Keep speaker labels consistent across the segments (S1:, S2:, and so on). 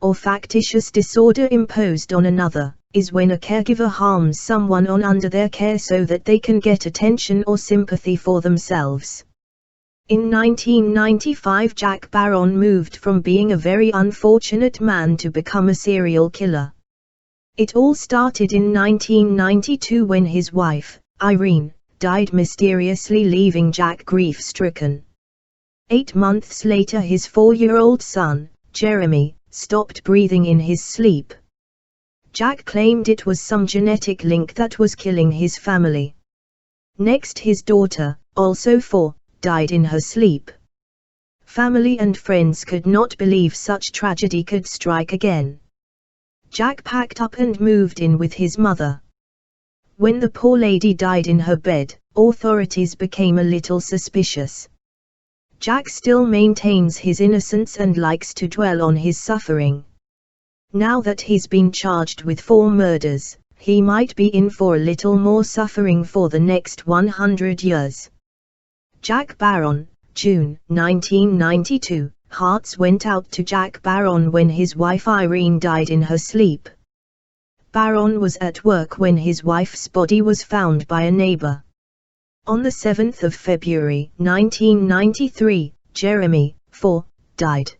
S1: or factitious disorder imposed on another, is when a caregiver harms someone under their care so that they can get attention or sympathy for themselves. In 1995, Jack Barron moved from being a very unfortunate man to become a serial killer. It all started in 1992 when his wife, Irene, died mysteriously, leaving Jack grief-stricken. 8 months later, his 4-year-old son, Jeremy, stopped breathing in his sleep. Jack claimed it was some genetic link that was killing his family. Next, his daughter, also 4, died in her sleep. Family and friends could not believe such tragedy could strike again. Jack packed up and moved in with his mother. When the poor lady died in her bed, authorities became a little suspicious. Jack still maintains his innocence and likes to dwell on his suffering. Now that he's been charged with 4 murders, he might be in for a little more suffering for the next 100 years. Jack Barron, June 1992. Hearts went out to Jack Barron when his wife Irene died in her sleep. Barron was at work when his wife's body was found by a neighbor. On the 7th of February 1993, Jeremy, 4, died.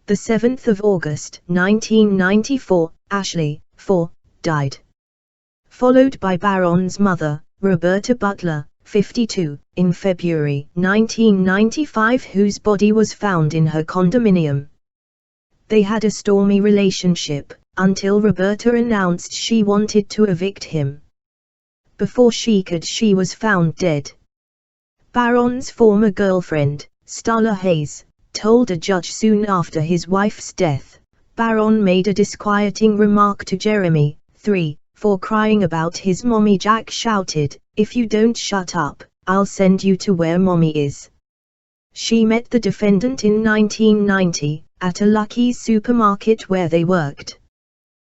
S1: The 7th of August 1994, Ashley, 4, died. Followed by Barron's mother, Roberta Butler, 52, in February 1995, whose body was found in her condominium. They had a stormy relationship, until Roberta announced she wanted to evict him. Before she could, she was found dead. Barron's former girlfriend, Starla Hayes, told a judge soon after his wife's death, Barron made a disquieting remark to Jeremy, 3, for crying about his mommy. Jack shouted, "If you don't shut up, I'll send you to where mommy is." She met the defendant in 1990, at a Lucky's supermarket where they worked.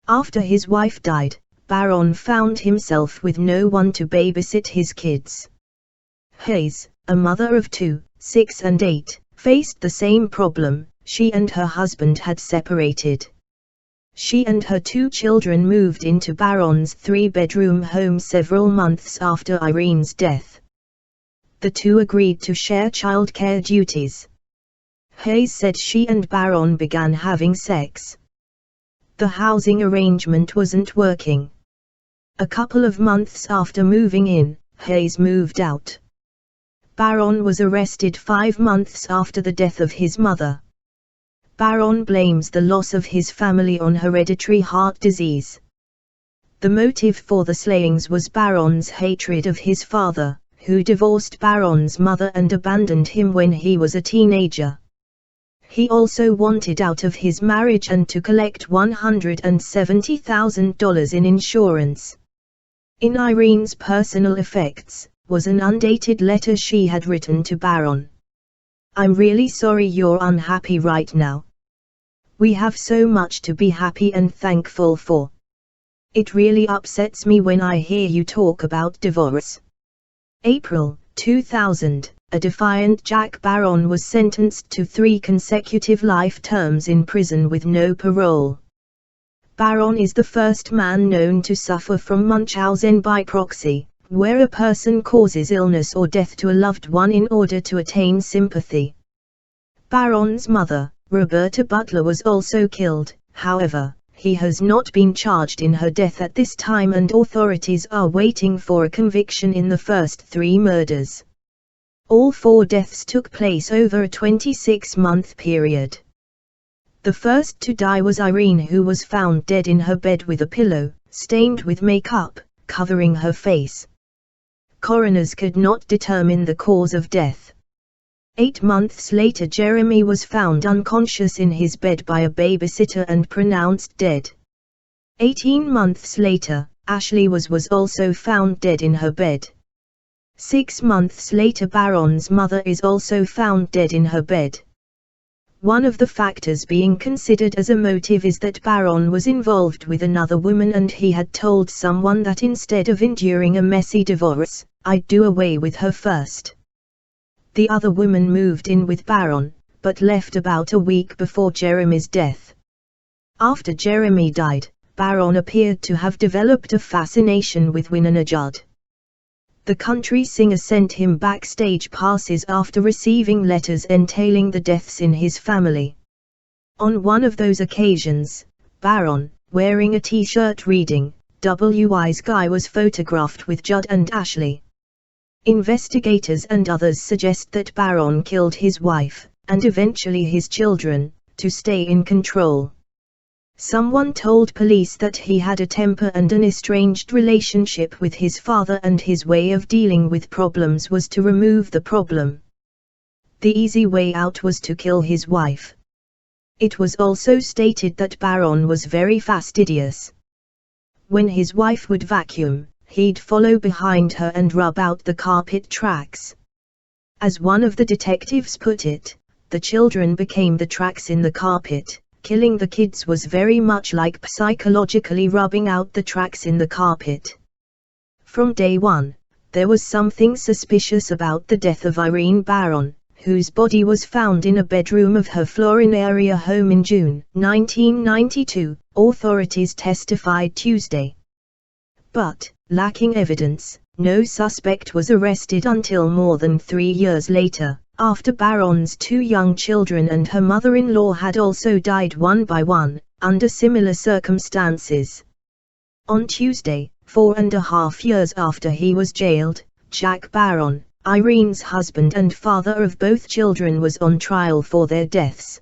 S1: After his wife died, Barron found himself with no one to babysit his kids. Hayes, a mother of 2, 6 and 8, faced the same problem. She and her husband had separated. She and her 2 children moved into Barron's 3-bedroom home several months after Irene's death. The 2 agreed to share childcare duties. Hayes said she and Barron began having sex. The housing arrangement wasn't working. A couple of months after moving in, Hayes moved out. Barron was arrested 5 months after the death of his mother. Barron blames the loss of his family on hereditary heart disease. The motive for the slayings was Barron's hatred of his father, who divorced Barron's mother and abandoned him when he was a teenager. He also wanted out of his marriage and to collect $170,000 in insurance. In Irene's personal effects, was an undated letter she had written to Barron. "I'm really sorry you're unhappy right now. We have so much to be happy and thankful for. It really upsets me when I hear you talk about divorce." April 2000, a defiant Jack Barron was sentenced to 3 consecutive life terms in prison with no parole. Barron is the first man known to suffer from Munchausen by proxy, where a person causes illness or death to a loved one in order to attain sympathy. Barron's mother, Roberta Butler, was also killed. However, he has not been charged in her death at this time, and authorities are waiting for a conviction in the first 3 murders. All 4 deaths took place over a 26-month period. The first to die was Irene, who was found dead in her bed with a pillow, stained with makeup, covering her face. Coroners could not determine the cause of death. 8 months later, Jeremy was found unconscious in his bed by a babysitter and pronounced dead. 18 months later, Ashley was also found dead in her bed. 6 months later, Barron's mother is also found dead in her bed. One of the factors being considered as a motive is that Barron was involved with another woman and he had told someone that instead of enduring a messy divorce, I'd do away with her first. The other woman moved in with Barron, but left about a week before Jeremy's death. After Jeremy died, Barron appeared to have developed a fascination with Winona Judd. The country singer sent him backstage passes after receiving letters entailing the deaths in his family. On one of those occasions, Barron, wearing a t-shirt reading, "W.I.'s Guy," was photographed with Judd and Ashley. Investigators and others suggest that Barron killed his wife, and eventually his children, to stay in control. Someone told police that he had a temper and an estranged relationship with his father, and his way of dealing with problems was to remove the problem. The easy way out was to kill his wife. It was also stated that Barron was very fastidious. When his wife would vacuum, he'd follow behind her and rub out the carpet tracks. As one of the detectives put it, the children became the tracks in the carpet. Killing the kids was very much like psychologically rubbing out the tracks in the carpet. From day one, there was something suspicious about the death of Irene Barron, whose body was found in a bedroom of her Florin area home in June 1992, authorities testified Tuesday. But, lacking evidence, no suspect was arrested until more than 3 years later, after Barron's 2 young children and her mother-in-law had also died one by one, under similar circumstances. On Tuesday, 4.5 years after he was jailed, Jack Barron, Irene's husband and father of both children, was on trial for their deaths.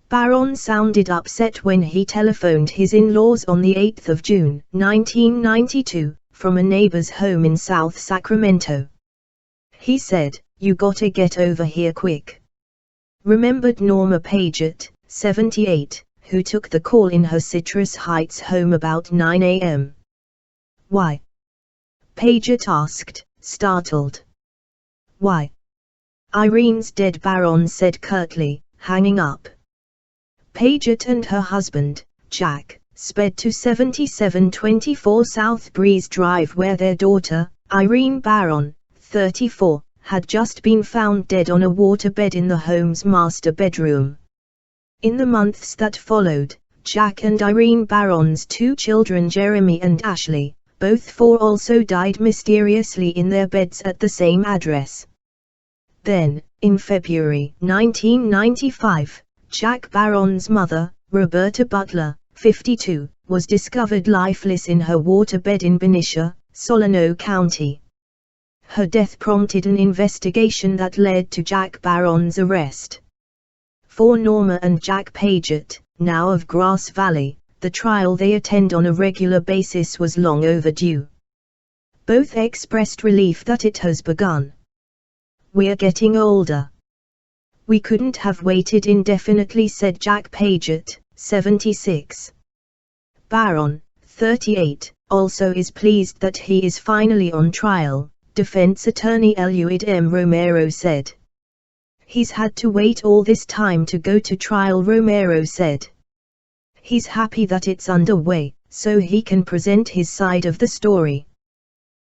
S1: Barron sounded upset when he telephoned his in-laws on the 8th of June, 1992, from a neighbor's home in South Sacramento. He said, "You gotta get over here quick." Remembered Norma Paget, 78, who took the call in her Citrus Heights home about 9 a.m. "Why?" Paget asked, startled. "Why?" "Irene's dead," Barron said curtly, hanging up. Paget and her husband, Jack, sped to 7724 South Breeze Drive, where their daughter, Irene Barron, 34, had just been found dead on a waterbed in the home's master bedroom. In the months that followed, Jack and Irene Barron's 2 children, Jeremy and Ashley, both 4, also died mysteriously in their beds at the same address. Then, in February 1995, Jack Barron's mother, Roberta Butler, 52, was discovered lifeless in her waterbed in Benicia, Solano County. Her death prompted an investigation that led to Jack Barron's arrest. For Norma and Jack Paget, now of Grass Valley, the trial they attend on a regular basis was long overdue. Both expressed relief that it has begun. "We're getting older. We couldn't have waited indefinitely," said Jack Paget, 76. Barron, 38, also is pleased that he is finally on trial, defense attorney Eluid M. Romero said. "He's had to wait all this time to go to trial," Romero said. "He's happy that it's underway, so he can present his side of the story."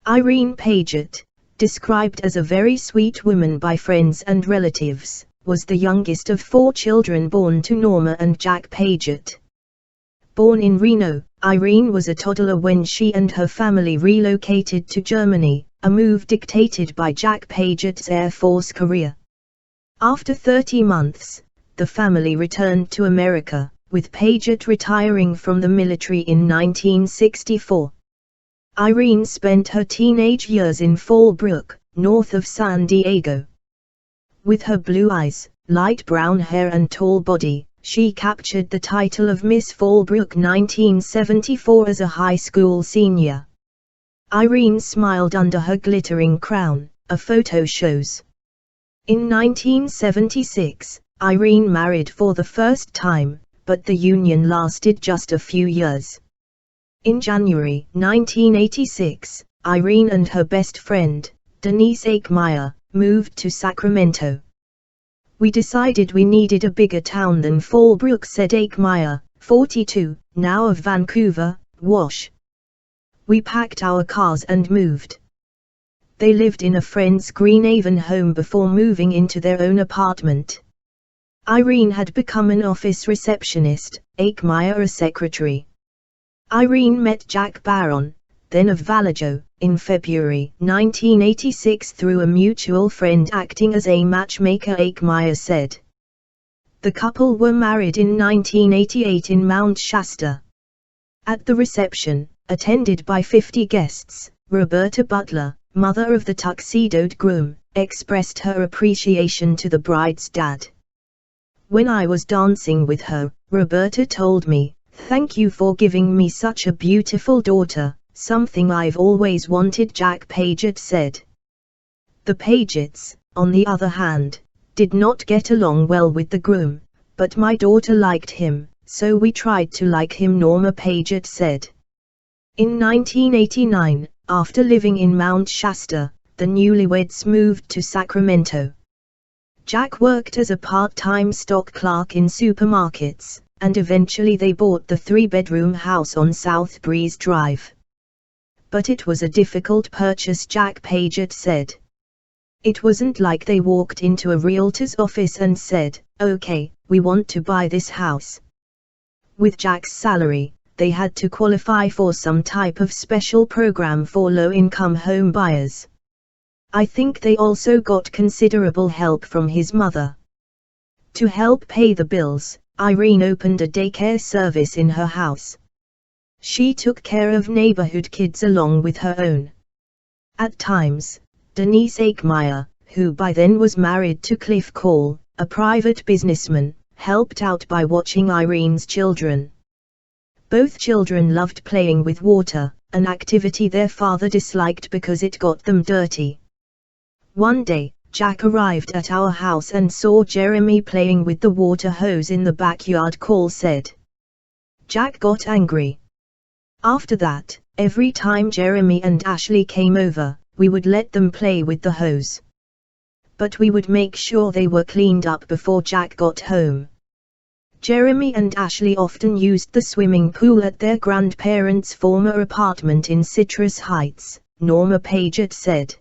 S1: Irene Paget, described as a very sweet woman by friends and relatives, was the youngest of 4 children born to Norma and Jack Paget. Born in Reno, Irene was a toddler when she and her family relocated to Germany, a move dictated by Jack Paget's Air Force career. After 30 months, the family returned to America, with Paget retiring from the military in 1964. Irene spent her teenage years in Fallbrook, north of San Diego. With her blue eyes, light brown hair and tall body, she captured the title of Miss Fallbrook 1974 as a high school senior. Irene smiled under her glittering crown, a photo shows. In 1976, Irene married for the first time, but the union lasted just a few years. In January 1986, Irene and her best friend, Denise Aikmeyer, moved to Sacramento. "We decided we needed a bigger town than Fallbrook," said Aikmeyer, 42, now of Vancouver, Wash. "We packed our cars and moved." They lived in a friend's Greenhaven home before moving into their own apartment. Irene had become an office receptionist, Aikmaier a secretary. Irene met Jack Barron, then of Vallejo, in February 1986 through a mutual friend acting as a matchmaker, Aikmaier said. The couple were married in 1988 in Mount Shasta. At the reception, attended by 50 guests, Roberta Butler, mother of the tuxedoed groom, expressed her appreciation to the bride's dad. When I was dancing with her, Roberta told me, "Thank you for giving me such a beautiful daughter, something I've always wanted," Jack Paget said. The Pagets, on the other hand, did not get along well with the groom, but my daughter liked him, so we tried to like him, Norma Paget said. In 1989, after living in Mount Shasta, the newlyweds moved to Sacramento. Jack worked as a part-time stock clerk in supermarkets, and eventually they bought the 3-bedroom house on South Breeze Drive. But it was a difficult purchase, Jack Paget said. It wasn't like they walked into a realtor's office and said, "Okay, we want to buy this house." With Jack's salary, they had to qualify for some type of special program for low-income home buyers. I think they also got considerable help from his mother. To help pay the bills, Irene opened a daycare service in her house. She took care of neighborhood kids along with her own. At times, Denise Aikmaier, who by then was married to Cliff Call, a private businessman, helped out by watching Irene's children. Both children loved playing with water, an activity their father disliked because it got them dirty. One day, Jack arrived at our house and saw Jeremy playing with the water hose in the backyard, Call said. Jack got angry. After that, every time Jeremy and Ashley came over, we would let them play with the hose. But we would make sure they were cleaned up before Jack got home. Jeremy and Ashley often used the swimming pool at their grandparents' former apartment in Citrus Heights, Norma Paget said.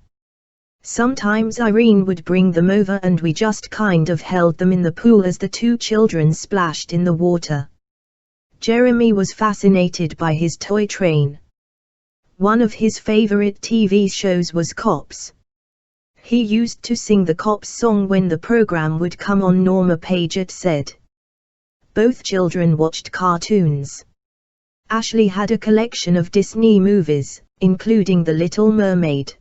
S1: Sometimes Irene would bring them over and we just kind of held them in the pool as the two children splashed in the water. Jeremy was fascinated by his toy train. One of his favorite TV shows was Cops. He used to sing the Cops song when the program would come on, Norma Paget said. Both children watched cartoons. Ashley had a collection of Disney movies, including The Little Mermaid.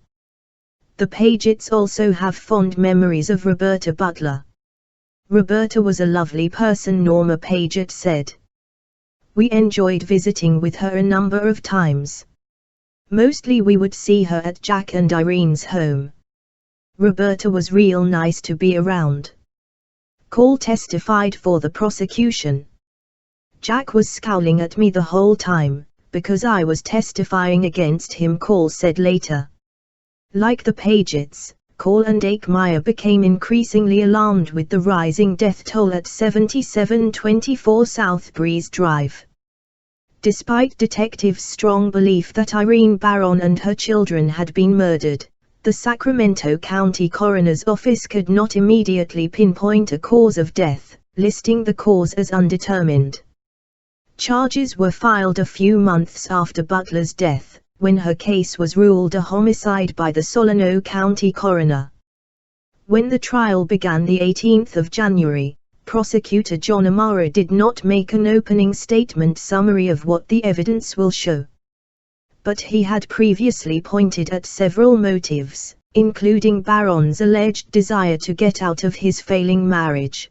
S1: The Pagets also have fond memories of Roberta Butler. Roberta was a lovely person, Norma Paget said. We enjoyed visiting with her a number of times. Mostly we would see her at Jack and Irene's home. Roberta was real nice to be around. Call testified for the prosecution. Jack was scowling at me the whole time, because I was testifying against him, Call said later. Like the Pagets, Call and Aikmaier became increasingly alarmed with the rising death toll at 7724 South Breeze Drive. Despite detectives' strong belief that Irene Barron and her children had been murdered, the Sacramento County Coroner's Office could not immediately pinpoint a cause of death, listing the cause as undetermined. Charges were filed a few months after Butler's death, when her case was ruled a homicide by the Solano County coroner. When the trial began the 18th of January, Prosecutor John Amara did not make an opening statement summary of what the evidence will show. But he had previously pointed at several motives, including Barron's alleged desire to get out of his failing marriage.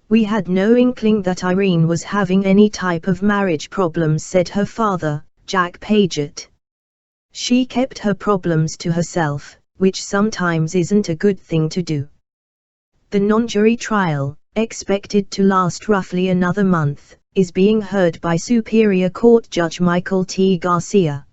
S1: We had no inkling that Irene was having any type of marriage problems, said her father, Jack Paget. She kept her problems to herself, which sometimes isn't a good thing to do. The non-jury trial, expected to last roughly another month, is being heard by Superior Court Judge Michael T. Garcia.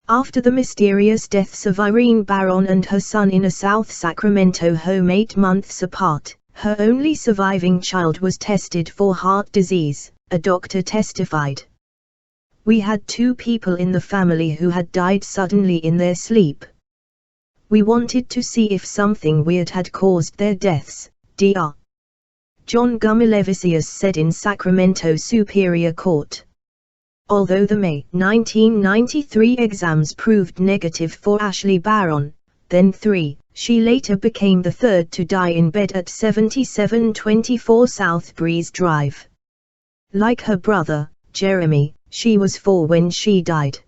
S1: After the mysterious deaths of Irene Barron and her son in a South Sacramento home 8 months apart, her only surviving child was tested for heart disease, a doctor testified. We had 2 people in the family who had died suddenly in their sleep. We wanted to see if something weird had caused their deaths, Dr. John Gumilevicius said in Sacramento Superior Court. Although the May 1993 exams proved negative for Ashley Barron, then 3, she later became the third to die in bed at 7724 South Breeze Drive. Like her brother, Jeremy, she was 4 when she died.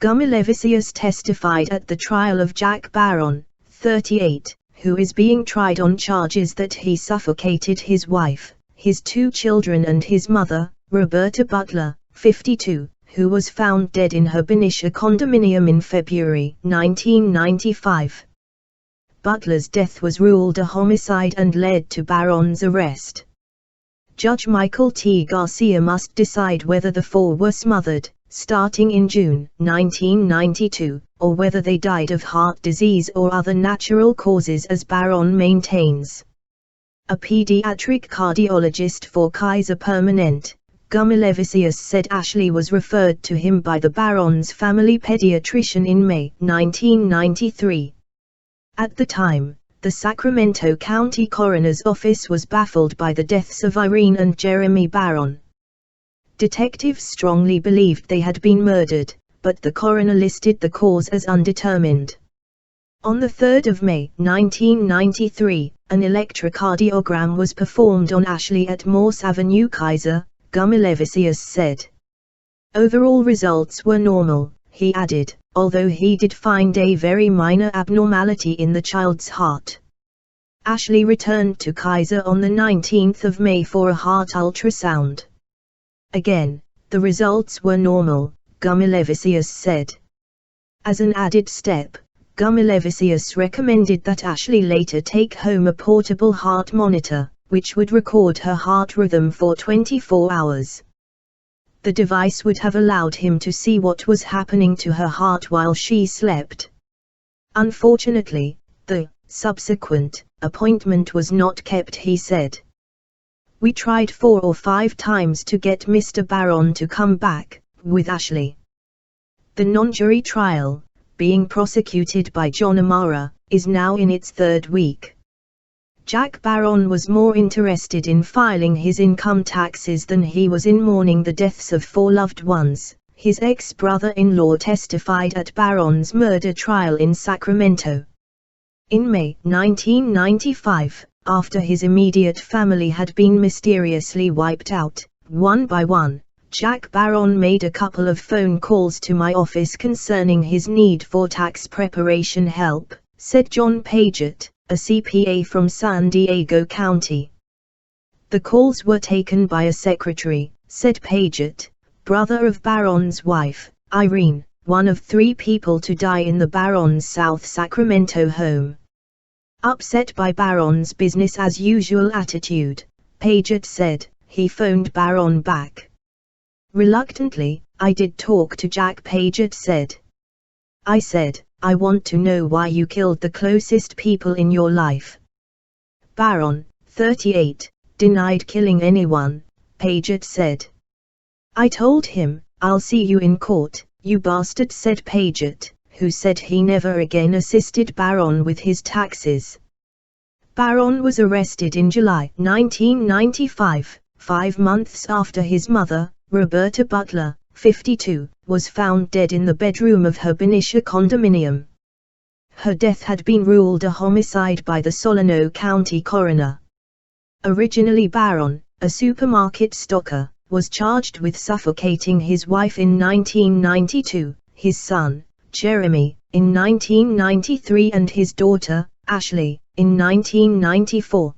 S1: Gumilevicius testified at the trial of Jack Barron, 38, who is being tried on charges that he suffocated his wife, his 2 children and his mother, Roberta Butler, 52, who was found dead in her Benicia condominium in February 1995. Butler's death was ruled a homicide and led to Barron's arrest. Judge Michael T. Garcia must decide whether the 4 were smothered, starting in June 1992, or whether they died of heart disease or other natural causes, as Barron maintains. A pediatric cardiologist for Kaiser Permanente, Gumilevicius said Ashley was referred to him by the Barron's family pediatrician in May 1993. At the time, the Sacramento County Coroner's Office was baffled by the deaths of Irene and Jeremy Barron. Detectives strongly believed they had been murdered, but the coroner listed the cause as undetermined. On the 3rd of May 1993, an electrocardiogram was performed on Ashley at Morse Avenue, Kaiser, Gumilevicius said. Overall results were normal, he added, although he did find a very minor abnormality in the child's heart. Ashley returned to Kaiser on the 19th of May for a heart ultrasound. Again, the results were normal, Gumilevicius said. As an added step, Gumilevicius recommended that Ashley later take home a portable heart monitor, which would record her heart rhythm for 24 hours. The device would have allowed him to see what was happening to her heart while she slept. Unfortunately, the subsequent appointment was not kept, he said. We tried 4 or 5 times to get Mr. Barron to come back, with Ashley. The non-jury trial, being prosecuted by John Amara, is now in its 3rd week. Jack Barron was more interested in filing his income taxes than he was in mourning the deaths of 4 loved ones, his ex-brother-in-law testified at Barron's murder trial in Sacramento. In May 1995, after his immediate family had been mysteriously wiped out, one by one, Jack Barron made a couple of phone calls to my office concerning his need for tax preparation help, said John Paget, a CPA from San Diego County. The calls were taken by a secretary, said Paget, brother of Barron's wife, Irene, one of 3 people to die in the Barron's South Sacramento home. Upset by Barron's business-as-usual attitude, Paget said, he phoned Barron back. Reluctantly, I did talk to Jack, Paget said. I said, I want to know why you killed the closest people in your life. Barron, 38, denied killing anyone, Paget said. I told him, I'll see you in court, you bastard, said Paget, who said he never again assisted Barron with his taxes. Barron was arrested in July 1995, 5 months after his mother, Roberta Butler, 52, was found dead in the bedroom of her Benicia condominium. Her death had been ruled a homicide by the Solano County coroner. Originally Barron, a supermarket stocker, was charged with suffocating his wife in 1992, his son, Jeremy, in 1993 and his daughter, Ashley, in 1994.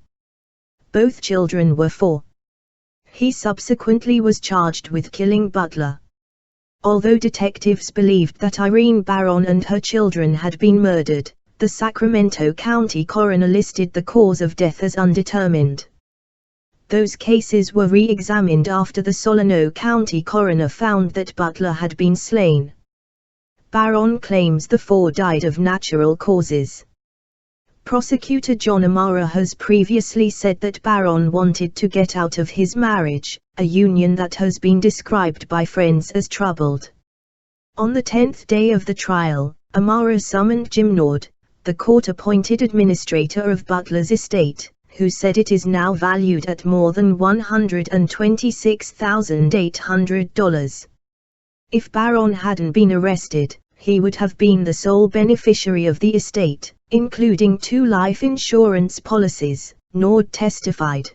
S1: Both children were 4. He subsequently was charged with killing Butler. Although detectives believed that Irene Barron and her children had been murdered, the Sacramento County coroner listed the cause of death as undetermined. Those cases were re-examined after the Solano County coroner found that Butler had been slain. Barron claims the 4 died of natural causes. Prosecutor John Amara has previously said that Barron wanted to get out of his marriage, a union that has been described by friends as troubled. On the 10th day of the trial, Amara summoned Jim Nord, the court-appointed administrator of Butler's estate, who said it is now valued at more than $126,800. If Barron hadn't been arrested, he would have been the sole beneficiary of the estate, including 2 life insurance policies, Nord testified.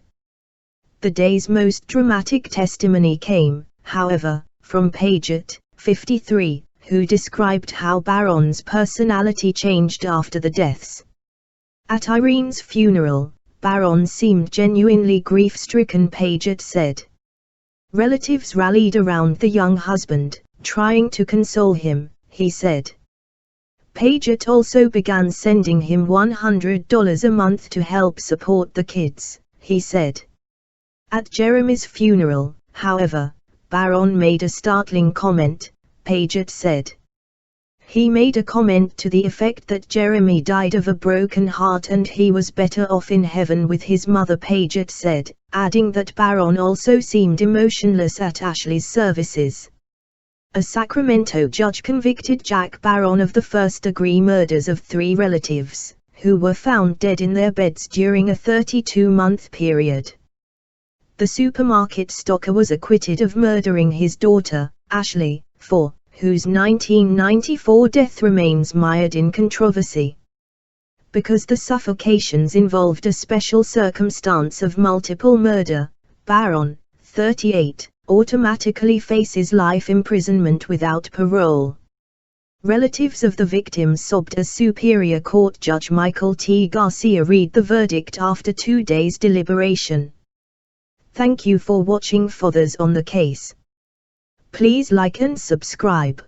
S1: The day's most dramatic testimony came, however, from Paget, 53, who described how Barron's personality changed after the deaths. At Irene's funeral, Barron seemed genuinely grief-stricken, Paget said. Relatives rallied around the young husband, trying to console him, he said. Paget also began sending him $100 a month to help support the kids, he said. At Jeremy's funeral, however, Barron made a startling comment, Paget said. He made a comment to the effect that Jeremy died of a broken heart and he was better off in heaven with his mother, Paget said, adding that Barron also seemed emotionless at Ashley's services. A Sacramento judge convicted Jack Barron of the first-degree murders of 3 relatives, who were found dead in their beds during a 32-month period. The supermarket stocker was acquitted of murdering his daughter, Ashley, whose 1994 death remains mired in controversy. Because the suffocations involved a special circumstance of multiple murder, Barron, 38, automatically faces life imprisonment without parole. Relatives of the victims sobbed as Superior Court Judge Michael T. Garcia read the verdict after 2 days' deliberation. Thank you for watching Fathers on the Case. Please like and subscribe.